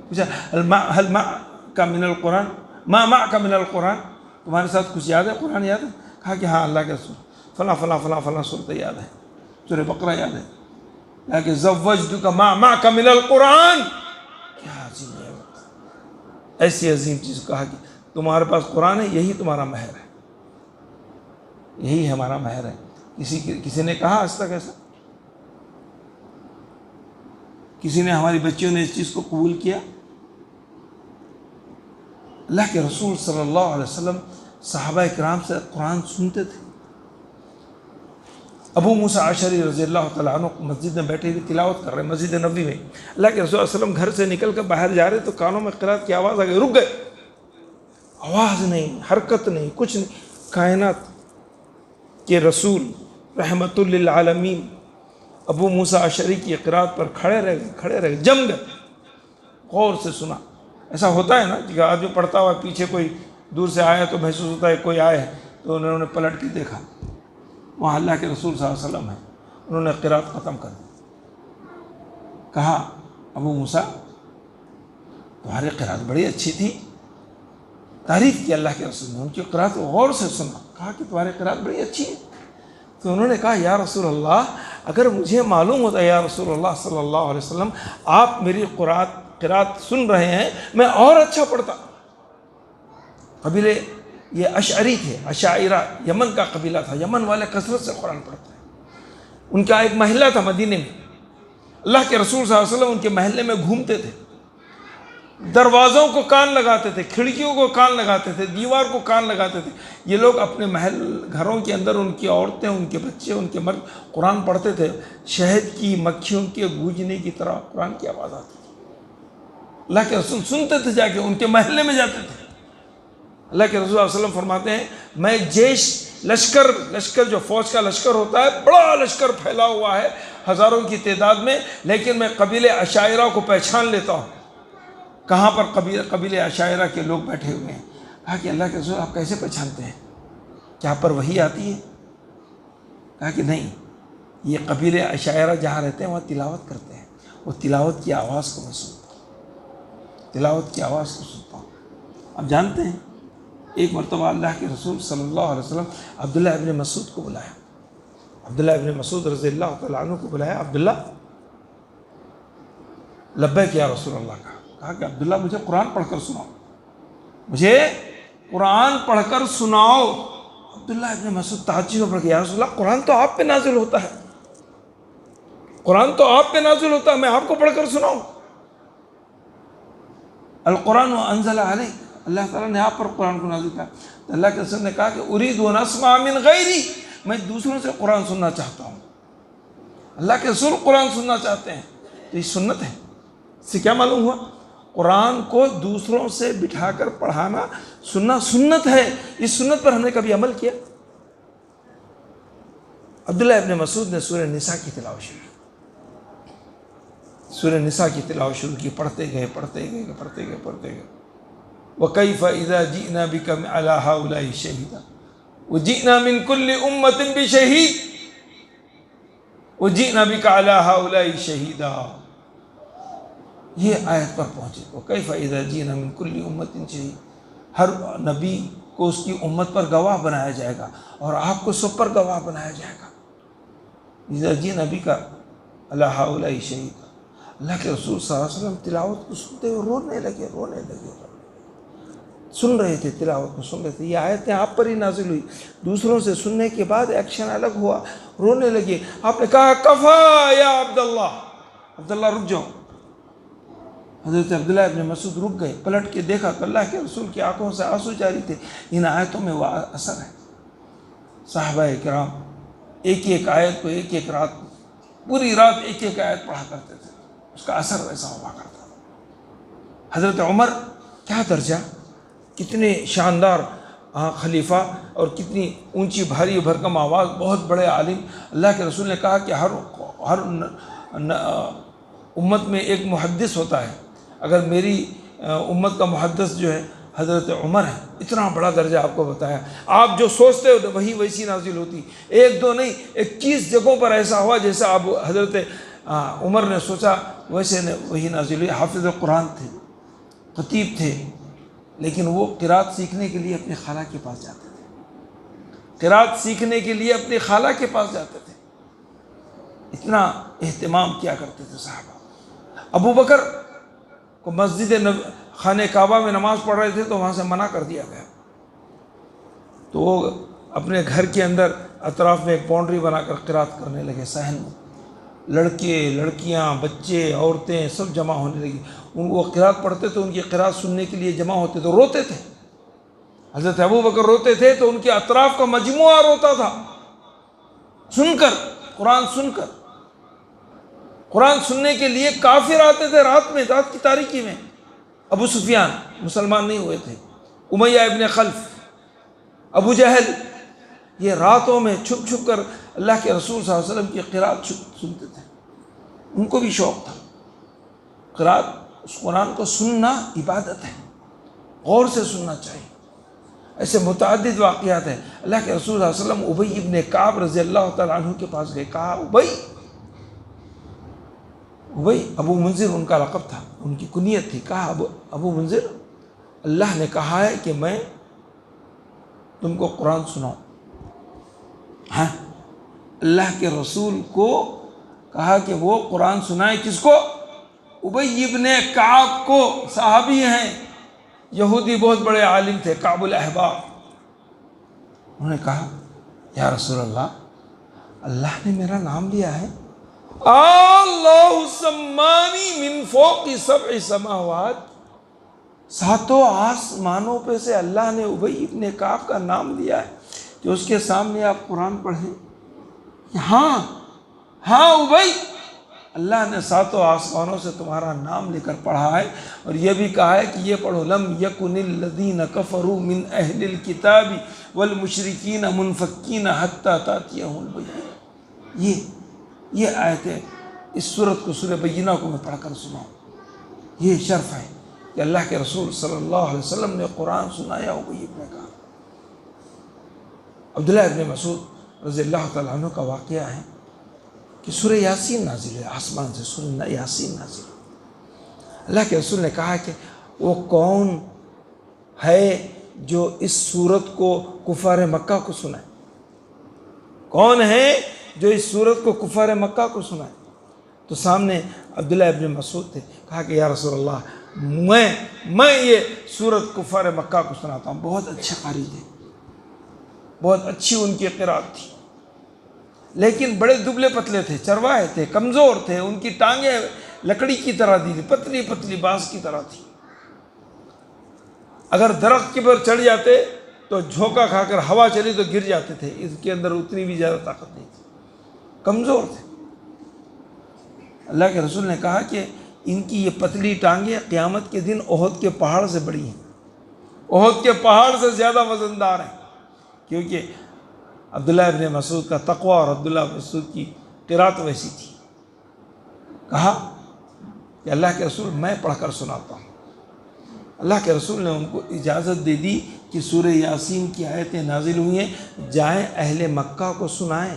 [SPEAKER 3] پوچھا حل معک من القرآن، ما معک من القرآن، تمہارے ساتھ کچھ یاد ہے، قرآن یاد ہے؟ کہا کہ ہاں اللہ کے رسول فلاں فلاں فلاں فلاں صورت یاد ہے، سورہ بقرہ یاد ہے. کہ زوجتک ما معک من القرآن. کیا عظیم نعمت، ایسی عظیم چیز. کہا کہ تمہارے پاس قرآن ہے، یہی تمہارا مہر ہے، یہی ہمارا مہر ہے. کسی نے کہا آج تک ایسا؟ کسی نے، ہماری بچیوں نے اس چیز کو قبول کیا؟ اللہ کے رسول صلی اللہ علیہ وسلم صحابہ کرام سے قرآن سنتے تھے. ابو موسیٰ اشعری رضی اللہ تعالیٰ عنہ مسجد میں بیٹھے ہوئے تلاوت کر رہے ہیں مسجد نبوی میں. اللہ کے رسول صلی اللہ علیہ وسلم گھر سے نکل کر باہر جا رہے تو کانوں میں قرات کی آواز آ گئی، رک گئے. آواز نہیں، حرکت نہیں، کچھ نہیں. کائنات کے رسول رحمت للعالمین ابو موسیٰ اشعری کی قرات پر کھڑے رہ گئے، جم گئے. غور سے سنا. ایسا ہوتا ہے نا کہ آدمی پڑھتا ہوا پیچھے کوئی دور سے آیا تو محسوس ہوتا ہے کوئی آئے ہے، تو انہوں نے پلٹ کے دیکھا، وہاں اللہ کے رسول صلی اللہ علیہ وسلم ہے. انہوں نے قرات ختم کر دی. کہا ابو موسیٰ تمہاری قرات بڑی اچھی تھی. تعریف کی اللہ کے رسول نے، ان کی قرات غور سے سنا. کہا کہ تمہاری قرات بڑی اچھی ہے. تو انہوں نے کہا یا رسول اللہ اگر مجھے معلوم ہوتا یا رسول اللہ صلی اللہ علیہ وسلم آپ میری قرات سن رہے ہیں میں اور اچھا پڑھتا. قبیلے یہ اشعری تھے، اشاعرہ یمن کا قبیلہ تھا، یمن والے کثرت سے قرآن پڑھتے ہیں. ان کا ایک محلہ تھا مدینے میں، اللہ کے رسول صلی اللہ علیہ وسلم ان کے محلے میں گھومتے تھے، دروازوں کو کان لگاتے تھے، کھڑکیوں کو کان لگاتے تھے، دیوار کو کان لگاتے تھے. یہ لوگ اپنے محل گھروں کے اندر ان کی عورتیں، ان کے بچے، ان کے مرد قرآن پڑھتے تھے. شہد کی مکھیوں کے گونجنے کی طرح قرآن کی آواز آتی تھی. اللہ کے رسول سنتے تھے، جا کے ان کے محلے میں جاتے تھے. اللہ کے رسول صلی اللہ علیہ وسلم فرماتے ہیں میں جیش لشکر جو فوج کا لشکر ہوتا ہے، بڑا لشکر پھیلا ہوا ہے ہزاروں کی تعداد میں، لیکن میں قبیلے اشاعرہ کو پہچان لیتا ہوں. کہاں پر قبیلے اشاعرہ کے لوگ بیٹھے ہوئے ہیں. کہا کہ اللہ کے رسول آپ کیسے پہچانتے ہیں؟ کیا پر وحی آتی ہے؟ کہا کہ نہیں، یہ قبیلے اشاعرہ جہاں رہتے ہیں وہاں تلاوت کرتے ہیں، وہ تلاوت کی آواز کو میں سنتا ہوں، تلاوت کی آواز کو سنتا ہوں. آپ جانتے ہیں ایک مرتبہ اللہ کے رسول صلی اللہ علیہ وسلم عبداللہ ابن مسعود کو بلایا، عبداللہ ابن مسعود رضی اللہ تعالیٰ عنہ کو بلایا. عبداللہ لبیک یا رسول اللہ کہا کہ عبداللہ مجھے قرآن پڑھ کر سناؤ، مجھے قرآن پڑھ کر سناؤ. عبداللہ ابن مسعود تعجب میں پڑھ گیا، یا رسول اللہ قرآن تو آپ پہ نازل ہوتا ہے، قرآن تو آپ پہ نازل ہوتا ہے، میں آپ کو پڑھ کر سناؤں؟ القرآن انزل علیک، اللہ تعالیٰ نے آپ پر قرآن کو نازل کیا. تو اللہ کے رسول نے کہا کہ اريد ان اسمع من غیری، میں دوسروں سے قرآن سننا چاہتا ہوں. اللہ کے رسول قرآن سننا چاہتے ہیں، تو یہ سنت ہے. اس سے کیا معلوم ہوا؟ قرآن کو دوسروں سے بٹھا کر پڑھانا سننا سنت ہے. اس سنت پر ہم نے کبھی عمل کیا؟ عبداللہ ابن مسعود نے سورہ نساء کی تلاوت شروع کی، سورہ نساء کی تلاوت شروع کی. پڑھتے گئے وَكَيْفَ إِذَا جِئْنَا بِكَ عَلَىٰ هَؤُلَاءِ شَهِيدًا وَجِئْنَا مِن كُلِّ أُمَّةٍ بِشَهِيدٍ وَجِئْنَا بِكَ عَلَىٰ هَؤُلَاءِ شَهِيدًا. یہ آیت پر پہنچے. وَكَيْفَ إِذَا جِئْنَا مِن كُلِّ أُمَّةٍ شَهِيدًا، ہر نبی کو اس کی امت پر گواہ بنایا جائے گا اور آپ کو سب پر گواہ بنایا جائے گا. إِذَا جِئْنَا بِكَ عَلَىٰ هَؤُلَاءِ شَهِيدًا. اللہ کے رسول صلی اللہ علیہ وسلم تلاوت کو سنتے ہوئے رونے لگے. سن رہے تھے، تلاوت کو سن رہے تھے. یہ آیتیں آپ پر ہی نازل ہوئی. دوسروں سے سننے کے بعد ایکشن الگ ہوا، رونے لگے. آپ نے کہا کفا یا عبداللہ، عبداللہ رک جاؤ. حضرت عبداللہ ابن مسعود رک گئے، پلٹ کے دیکھا کہ اللہ کے رسول کی آنکھوں سے آنسو جاری تھے. ان آیتوں میں وہ اثر ہے. صحابہ کرام ایک ایک آیت کو ایک رات، پوری رات ایک آیت پڑھا کرتے تھے. اس کا اثر ویسا ہوا کرتا تھا. حضرت عمر، کیا درجہ، کتنے شاندار خلیفہ اور کتنی اونچی بھاری بھرکم آواز، بہت بڑے عالم. اللہ کے رسول نے کہا کہ ہر امت میں ایک محدث ہوتا ہے. اگر میری امت کا محدث جو ہے حضرت عمر ہے. اتنا بڑا درجہ آپ کو بتایا. آپ جو سوچتے ہو وہی ویسی نازل ہوتی. ایک دو نہیں، 21 جگہوں پر ایسا ہوا جیسا اب حضرت عمر نے سوچا ویسے وہی نازل ہوئی. حافظ قرآن تھے، خطیب تھے، لیکن وہ قرات سیکھنے کے لیے اپنی خالہ کے پاس جاتے تھے. قرات سیکھنے کے لیے اپنی خالہ کے پاس جاتے تھے. اتنا اہتمام کیا کرتے تھے صحابہ. ابو بکر کو مسجد خانہ کعبہ میں نماز پڑھ رہے تھے تو وہاں سے منع کر دیا گیا. تو وہ اپنے گھر کے اندر اطراف میں ایک باؤنڈری بنا کر قرات کرنے لگے. صحن میں لڑکے، لڑکیاں، بچے، عورتیں سب جمع ہونے لگی. ان کو قرات پڑھتے تو ان کی قرات سننے کے لیے جمع ہوتے تو روتے تھے. حضرت ابو بکر روتے تھے تو ان کے اطراف کا مجموعہ روتا تھا، سن کر قرآن سن کر. قرآن سننے کے لیے کافر آتے تھے رات میں، رات کی تاریکی میں. ابو سفیان مسلمان نہیں ہوئے تھے، امیہ ابن خلف، ابو جہل، یہ راتوں میں چھپ چھپ کر اللہ کے رسول صلی اللہ علیہ وسلم کی قرات سنتے تھے. ان کو بھی شوق تھا. قرات، اس قرآن کو سننا عبادت ہے، غور سے سننا چاہیے. ایسے متعدد واقعات ہیں. اللہ کے رسول صلی اللہ علیہ وسلم ابی ابن کعب رضی اللہ تعالیٰ عنہ کے پاس گئے. کہا ابی، ابو منذر ان کا لقب تھا، ان کی کنیت تھی. کہا ابو منذر، اللہ نے کہا ہے کہ میں تم کو قرآن سناؤں. ہاں، اللہ کے رسول کو کہا کہ وہ قرآن سنائے. کس کو؟ ابی ابن کعب کو. صحابی ہیں، یہودی بہت بڑے عالم تھے، کعب الاحبار. انہوں نے کہا یا رسول اللہ، اللہ نے میرا نام لیا ہے. اللہ سمانی من فوق 7 سماوات. 7 آسمانوں پہ سے اللہ نے ابی ابن کعب کا نام لیا ہے کہ اس کے سامنے آپ قرآن پڑھیں. ہاں ابی، اللہ نے 7 آسمانوں سے تمہارا نام لے کر پڑھا ہے، اور یہ بھی کہا ہے کہ یہ پڑھو لم یکن الذین کفروا من اہل الکتاب والمشرکین منفکین حتی تأتیہم البینہ. یہ آیتیں اس سورت کو، سورہ بینہ کو میں پڑھ کر سناؤں. یہ شرف ہے کہ اللہ کے رسول صلی اللہ علیہ وسلم نے قرآن سنایا. ابی ابن کعب. عبداللہ ابن مسعود رضی اللہ تعالیٰ عنہ کا واقعہ ہے کہ سورہ یاسین نازل ہے، آسمان سے سورہ یاسین نازل ہے. اللہ کے رسول نے کہا کہ وہ کون ہے جو اس سورت کو کفار مکہ کو سنائے؟ کون ہے جو اس سورت کو کفار مکہ کو سنائے؟ تو سامنے عبداللہ ابن مسعود تھے. کہا کہ یا رسول اللہ، میں یہ سورت کفار مکہ کو سناتا ہوں. بہت اچھے قاری تھے، بہت اچھی ان کی قرات تھی، لیکن بڑے دبلے پتلے تھے، چرواہے تھے، کمزور تھے. ان کی ٹانگیں لکڑی کی طرح دی تھی، پتلی پتلی بانس کی طرح تھی. اگر درخت کے پر چڑھ جاتے تو جھونکا کھا کر ہوا چلی تو گر جاتے تھے. اس کے اندر اتنی بھی زیادہ طاقت نہیں تھی، کمزور تھے. اللہ کے رسول نے کہا کہ ان کی یہ پتلی ٹانگیں قیامت کے دن احد کے پہاڑ سے بڑی ہیں، احد کے پہاڑ سے زیادہ وزندار ہیں. کیونکہ عبداللہ ابن مسعود کا تقوی اور عبداللہ ابن مسعود کی قرات ویسی تھی. کہا کہ اللہ کے رسول میں پڑھ کر سناتا ہوں. اللہ کے رسول نے ان کو اجازت دے دی کہ سورہ یاسین کی آیتیں نازل ہوئی ہیں، جائیں اہل مکہ کو سنائیں.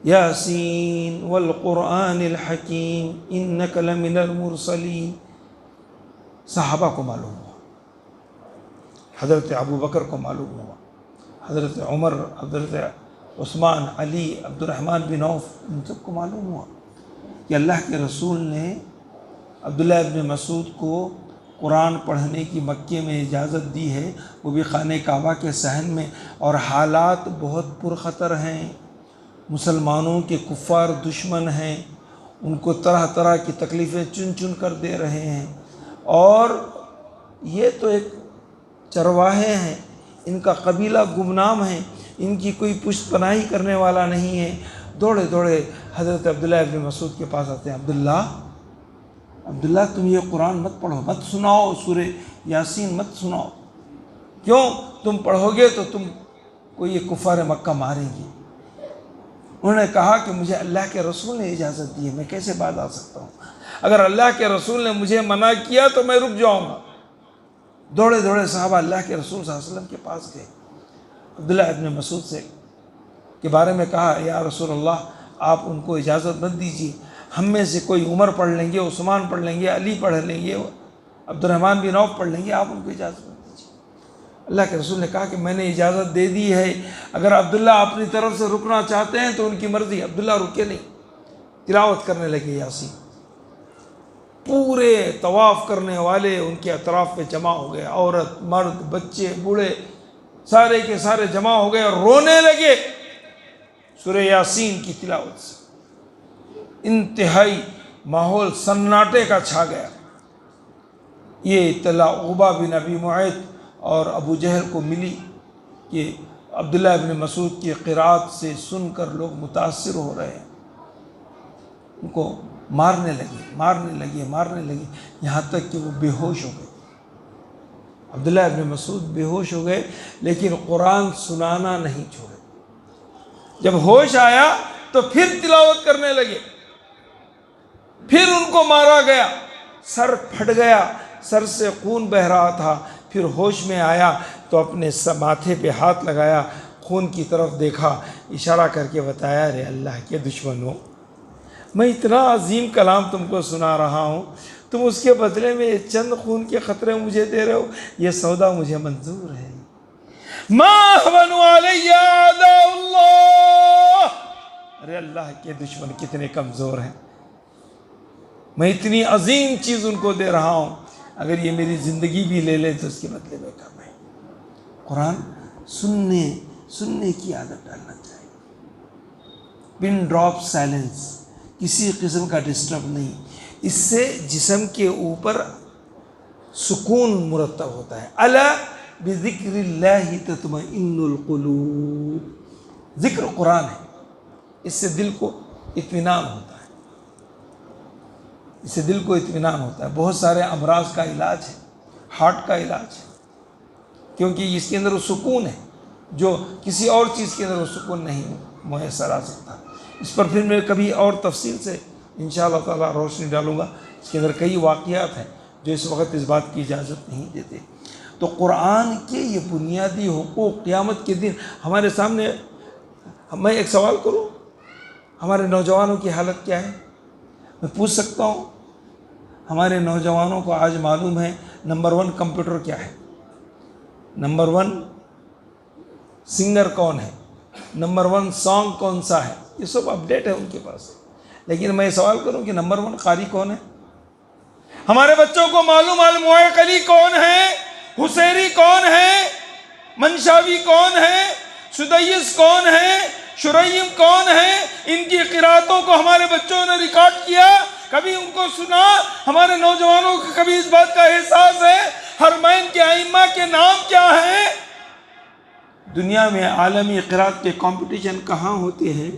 [SPEAKER 3] یاسین والقرآن الحکیم انک لمن المرسلین. صحابہ کو معلوم ہوا، حضرت ابو بکر کو معلوم ہوا، حضرت عمر، حضرت عثمان، علی، عبد الرحمن بن عوف، ان سب کو معلوم ہوا کہ اللہ کے رسول نے عبداللہ ابن مسعود کو قرآن پڑھنے کی مکے میں اجازت دی ہے، وہ بھی خانہ کعبہ کے صحن میں. اور حالات بہت پرخطر ہیں، مسلمانوں کے کفار دشمن ہیں، ان کو طرح طرح کی تکلیفیں چن چن کر دے رہے ہیں. اور یہ تو ایک چرواہے ہیں، ان کا قبیلہ گمنام ہے، ان کی کوئی پشت پناہی کرنے والا نہیں ہے. دوڑے دوڑے حضرت عبداللہ ابن مسعود کے پاس آتے ہیں. عبداللہ تم یہ قرآن مت پڑھو، مت سناؤ، سورہ یاسین مت سناؤ. کیوں؟ تم پڑھو گے تو تم کو یہ کفار مکہ ماریں گے. انہوں نے کہا کہ مجھے اللہ کے رسول نے اجازت دی ہے، میں کیسے بعد آ سکتا ہوں؟ اگر اللہ کے رسول نے مجھے منع کیا تو میں رک جاؤں گا. دوڑے دوڑے صحابہ اللہ کے رسول صلی اللہ علیہ وسلم کے پاس گئے. عبداللہ ابن مسعود سے کے بارے میں کہا یا رسول اللہ، آپ ان کو اجازت مت دیجیے، ہم میں سے کوئی عمر پڑھ لیں گے، عثمان پڑھ لیں گے، علی پڑھ لیں گے، عبد الرحمن بن عوف پڑھ لیں گے، آپ ان کو اجازت مت دیجیے. اللہ کے رسول نے کہا کہ میں نے اجازت دے دی ہے، اگر عبداللہ اپنی طرف سے رکنا چاہتے ہیں تو ان کی مرضی. عبداللہ رکے نہیں، تلاوت کرنے لگے یاسین. پورے طواف کرنے والے ان کے اطراف پہ جمع ہو گئے، عورت، مرد، بچے، بوڑھے، سارے کے سارے جمع ہو گئے اور رونے لگے سورہ یاسین کی تلاوت سے. انتہائی ماحول سناٹے کا چھا گیا. یہ اطلاع عقبہ بن ابی معیط اور ابو جہل کو ملی کہ عبداللہ ابن مسعود کی قرات سے سن کر لوگ متاثر ہو رہے ہیں. ان کو مارنے لگے یہاں تک کہ وہ بے ہوش ہو گئے. عبداللہ ابن مسعود بے ہوش ہو گئے، لیکن قرآن سنانا نہیں چھوڑے. جب ہوش آیا تو پھر تلاوت کرنے لگے. پھر ان کو مارا گیا، سر پھٹ گیا، سر سے خون بہہ رہا تھا. پھر ہوش میں آیا تو اپنے ماتھے پہ ہاتھ لگایا، خون کی طرف دیکھا، اشارہ کر کے بتایا رے اللہ کے دشمنوں، میں اتنا عظیم کلام تم کو سنا رہا ہوں، تم اس کے بدلے میں چند خون کے خطرے مجھے دے رہے ہو. یہ سودا مجھے منظور ہے. ما اهون علی اعداء اللہ، ارے اللہ کے دشمن کتنے کمزور ہیں، میں اتنی عظیم چیز ان کو دے رہا ہوں، اگر یہ میری زندگی بھی لے لیں تو اس کے بدلے میں کم ہے۔ قرآن سننے کی عادت ڈالنا چاہیے، پن ڈراپ سائلنس، کسی قسم کا ڈسٹرب نہیں، اس سے جسم کے اوپر سکون مرتب ہوتا ہے۔ الا بذکر اللہ تطمئن القلوب، ذکر قرآن ہے، اس سے دل کو اطمینان ہوتا ہے، اس سے دل کو اطمینان ہوتا ہے۔ بہت سارے امراض کا علاج ہے، ہارٹ کا علاج ہے، کیونکہ اس کے اندر وہ سکون ہے جو کسی اور چیز کے اندر وہ سکون نہیں میسر آ سکتا۔ اس پر پھر میں کبھی اور تفصیل سے انشاءاللہ تعالیٰ روشنی ڈالوں گا، اس کے اندر کئی واقعات ہیں جو اس وقت اس بات کی اجازت نہیں دیتے۔ تو قرآن کے یہ بنیادی حقوق قیامت کے دن ہمارے سامنے، میں ایک سوال کروں، ہمارے نوجوانوں کی حالت کیا ہے؟ میں پوچھ سکتا ہوں، ہمارے نوجوانوں کو آج معلوم ہے نمبر 1 کمپیوٹر کیا ہے، نمبر 1 سنگر کون ہے، نمبر 1 سانگ کون سا ہے، یہ سب اپڈیٹ ہے ان کے پاس۔ لیکن میں سوال کروں کہ نمبر 1 قاری کون ہے؟ ہمارے بچوں کو معلوم المعیق علی کون ہے، حسیری کون ہے، منشاوی کون ہے، سدیس کون ہے، شریم کون ہے؟ ان کی قراتوں کو ہمارے بچوں نے ریکارڈ کیا، کبھی ان کو سنا؟ ہمارے نوجوانوں کو کبھی اس بات کا احساس ہے حرمین کے ائمہ کے نام کیا ہیں؟ دنیا میں عالمی قرات کے کمپٹیشن کہاں ہوتے ہیں؟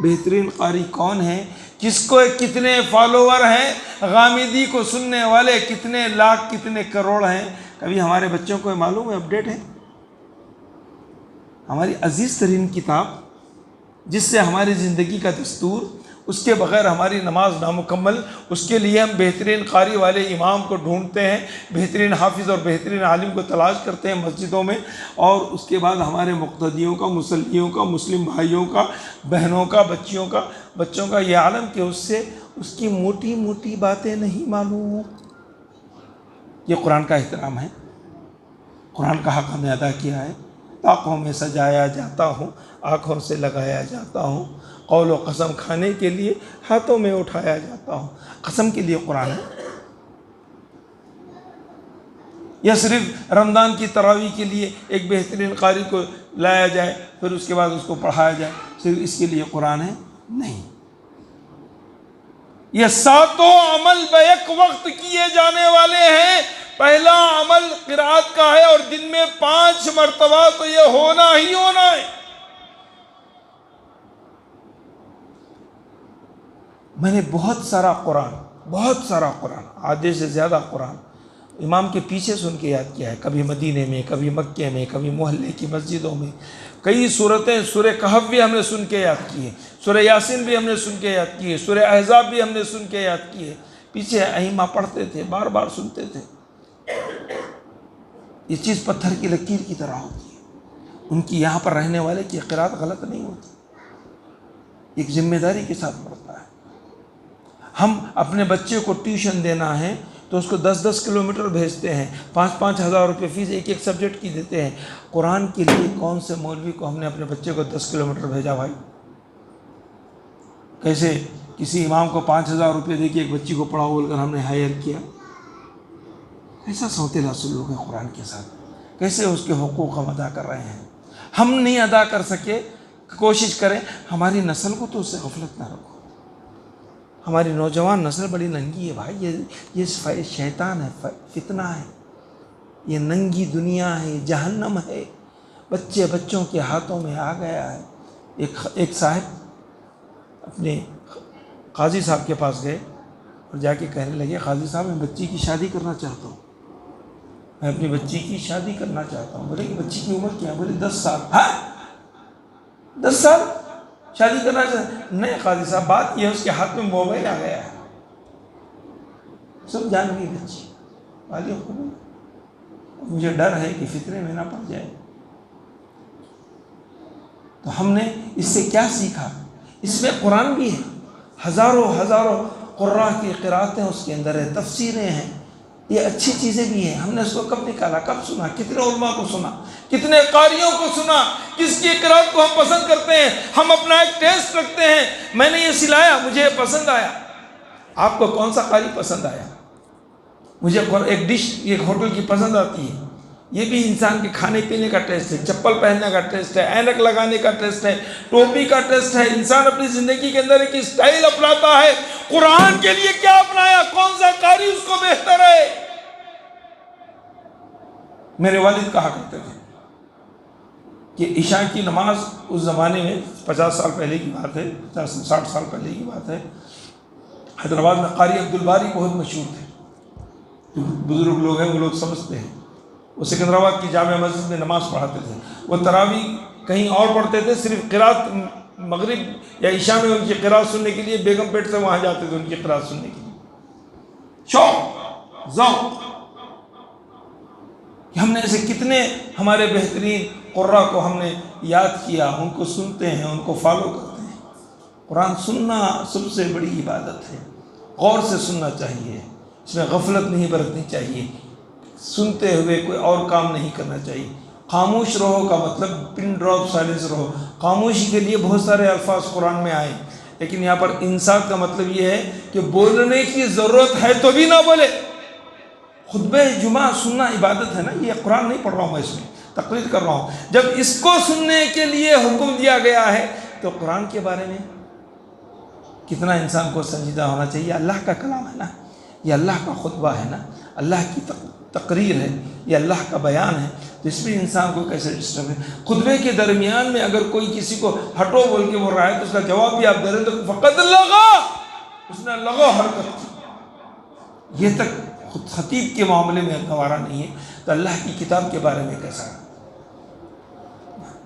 [SPEAKER 3] بہترین قاری کون ہے، کس کو کتنے فالوور ہیں، غامدی کو سننے والے کتنے لاکھ کتنے کروڑ ہیں؟ کبھی ہمارے بچوں کو معلوم ہے؟ اپڈیٹ ہے؟ ہماری عزیز ترین کتاب جس سے ہماری زندگی کا دستور، اس کے بغیر ہماری نماز نامکمل، اس کے لیے ہم بہترین قاری والے امام کو ڈھونڈتے ہیں، بہترین حافظ اور بہترین عالم کو تلاش کرتے ہیں مسجدوں میں، اور اس کے بعد ہمارے مقتدیوں کا، مسلیوں کا، مسلم بھائیوں کا، بہنوں کا، بچوں کا یہ عالم کہ اس سے اس کی موٹی موٹی باتیں نہیں معلوم۔ یہ قرآن کا احترام ہے، قرآن کا حق ہم نے ادا کیا ہے۔ طاقوں میں سجایا جاتا ہوں، آنکھوں سے لگایا جاتا ہوں، قول و قسم کھانے کے لیے ہاتھوں میں اٹھایا جاتا ہوں۔ قسم کے لیے قرآن ہے، یا صرف رمضان کی تراویح کے لیے ایک بہترین قاری کو لایا جائے پھر اس کے بعد اس کو پڑھایا جائے، صرف اس کے لیے قرآن ہے؟ نہیں، یہ 7 عمل بیک وقت کیے جانے والے ہیں۔ پہلا عمل قرات کا ہے، اور دن میں 5 مرتبہ تو یہ ہونا ہی ہونا ہے۔ میں نے بہت سارا قرآن آدھے سے زیادہ قرآن امام کے پیچھے سن کے یاد کیا ہے، کبھی مدینے میں، کبھی مکے میں، کبھی محلے کی مسجدوں میں۔ کئی صورتیں، سورہ کہف بھی ہم نے سن کے یاد کی ہے، سورہ یاسین بھی ہم نے سن کے یاد کی ہے، سورہ احزاب بھی ہم نے سن کے یاد کی ہے۔ پیچھے ائمہ پڑھتے تھے، بار بار سنتے تھے۔ یہ چیز پتھر کی لکیر کی طرح ہوتی ہے، ان کی یہاں پر رہنے والے کی قرات غلط نہیں ہوتی، ایک ذمہ داری کے ساتھ پڑھتا ہے۔ ہم اپنے بچے کو ٹیوشن دینا ہے تو اس کو 10 کلومیٹر بھیجتے ہیں، 5 ہزار روپے فیس ایک سبجیکٹ کی دیتے ہیں۔ قرآن کے لیے کون سے مولوی کو ہم نے اپنے بچے کو 10 کلومیٹر بھیجا بھائی؟ کیسے کسی امام کو 5,000 روپے دے کے ایک بچی کو پڑھاؤ بول کر ہم نے ہائر کیا؟ ایسا سوتیلا سلوک ہے قرآن کے ساتھ، کیسے اس کے حقوق ہم ادا کر رہے ہیں؟ ہم نہیں ادا کر سکے، کوشش کریں ہماری نسل کو تو اس سے غفلت نہ رکھو۔ ہماری نوجوان نسل بڑی ننگی ہے بھائی، یہ شیطان ہے، فتنہ ہے، یہ ننگی دنیا ہے، جہنم ہے، بچوں کے ہاتھوں میں آ گیا ہے۔ ایک صاحب اپنے قاضی صاحب کے پاس گئے اور جا کے کہنے لگے، قاضی صاحب میں بچی کی شادی کرنا چاہتا ہوں، میں اپنی بچی کی شادی کرنا چاہتا ہوں۔ بولے کہ بچی کی عمر کیا ہے؟ بولے 10 سال۔ ہاں 10 سال شادی کرنا چاہتا؟ نہیں قاضی صاحب، بات یہ ہے اس کے ہاتھ میں موبائل آ گیا ہے، سب جان گئی بچی، والے کو مجھے ڈر ہے کہ فتنے میں نہ پڑ جائے۔ تو ہم نے اس سے کیا سیکھا؟ اس میں قرآن بھی ہے، ہزاروں قراء کی قراتیں اس کے اندر ہے، تفسیریں ہیں، یہ اچھی چیزیں بھی ہیں، ہم نے اس کو کب نکالا، کب سنا، کتنے علماء کو سنا، کتنے قاریوں کو سنا، کس کی قرات کو ہم پسند کرتے ہیں، ہم اپنا ایک ٹیسٹ رکھتے ہیں، میں نے یہ سلایا مجھے یہ پسند آیا، آپ کو کون سا قاری پسند آیا؟ مجھے ایک ڈش ایک ہوٹل کی پسند آتی ہے، یہ بھی انسان کے کھانے پینے کا ٹیسٹ ہے، چپل پہننے کا ٹیسٹ ہے، اینک لگانے کا ٹیسٹ ہے، ٹوپی کا ٹیسٹ ہے، انسان اپنی زندگی کے اندر ایک اسٹائل اپناتا ہے، قرآن کے لیے کیا اپنایا، کون سا قاری اس کو بہتر ہے؟ میرے والد کہا کرتے تھے کہ عشاء کی نماز اس زمانے میں 50 سال پہلے کی بات ہے، 60 سال پہلے کی بات ہے، حیدرآباد میں قاری عبدالباری بہت مشہور تھے، جو بزرگ لوگ ہیں وہ لوگ سمجھتے ہیں، وہ سکندرآباد کی جامع مسجد میں نماز پڑھاتے تھے، وہ تراویح کہیں اور پڑھتے تھے، صرف قرات مغرب یا عشاء میں ان کی قرات سننے کے لیے بیگم پیٹ سے وہاں جاتے تھے ان کی قرات سننے کے لیے، شوق ذوق کہ ہم نے ایسے کتنے ہمارے بہترین قراء کو ہم نے یاد کیا، ان کو سنتے ہیں، ان کو فالو کرتے ہیں۔ قرآن سننا سب سے بڑی عبادت ہے، غور سے سننا چاہیے، اس میں غفلت نہیں برتنی چاہیے، سنتے ہوئے کوئی اور کام نہیں کرنا چاہیے۔ خاموش رہو کا مطلب پن ڈراپ سائلنس رہو، خاموشی کے لیے بہت سارے الفاظ قرآن میں آئے، لیکن یہاں پر انصات کا مطلب یہ ہے کہ بولنے کی ضرورت ہے تو بھی نہ بولے۔ خطبہ جمعہ سننا عبادت ہے نا، یہ قرآن نہیں پڑھ رہا ہوں میں، اس میں تقریر کر رہا ہوں، جب اس کو سننے کے لیے حکم دیا گیا ہے تو قرآن کے بارے میں کتنا انسان کو سنجیدہ ہونا چاہیے۔ اللہ کا کلام ہے نا، یہ اللہ کا خطبہ ہے نا، اللہ کی تقریر ہے، یہ اللہ کا بیان ہے، تو اس میں انسان کو کیسے ڈسٹرب ہے؟ خطبے کے درمیان میں اگر کوئی کسی کو ہٹو بول کے بول رہا ہے تو اس کا جواب بھی آپ دے رہے ہیں تو فقط لغا، اس نے لغو حرکت کی، یہ تک خطیب کے معاملے میں گوارا نہیں ہے، تو اللہ کی کتاب کے بارے میں کیسا ہے؟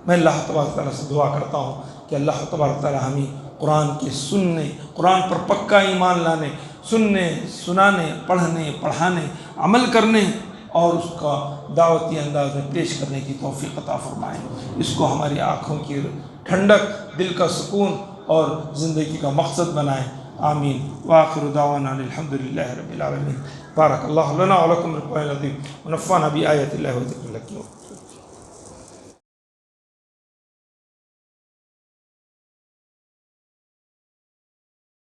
[SPEAKER 3] میں اللہ تبارک تعالیٰ سے دعا کرتا ہوں کہ اللہ تبارک تعالیٰ ہمیں قرآن کے سننے، قرآن پر پکا ایمان لانے، سننے، سنانے، پڑھنے، پڑھانے، عمل کرنے اور اس کا دعوتی انداز میں پیش کرنے کی توفیق عطا فرمائیں، اس کو ہماری آنکھوں کی ٹھنڈک، دل کا سکون اور زندگی کا مقصد بنائیں، آمین۔ وآخر دعوانا الحمدللہ رب العالمین۔ بارک اللہ لنا ولکم بالقرآن العظیم ونفعنا بآیات اللہ وذکر الحکیم۔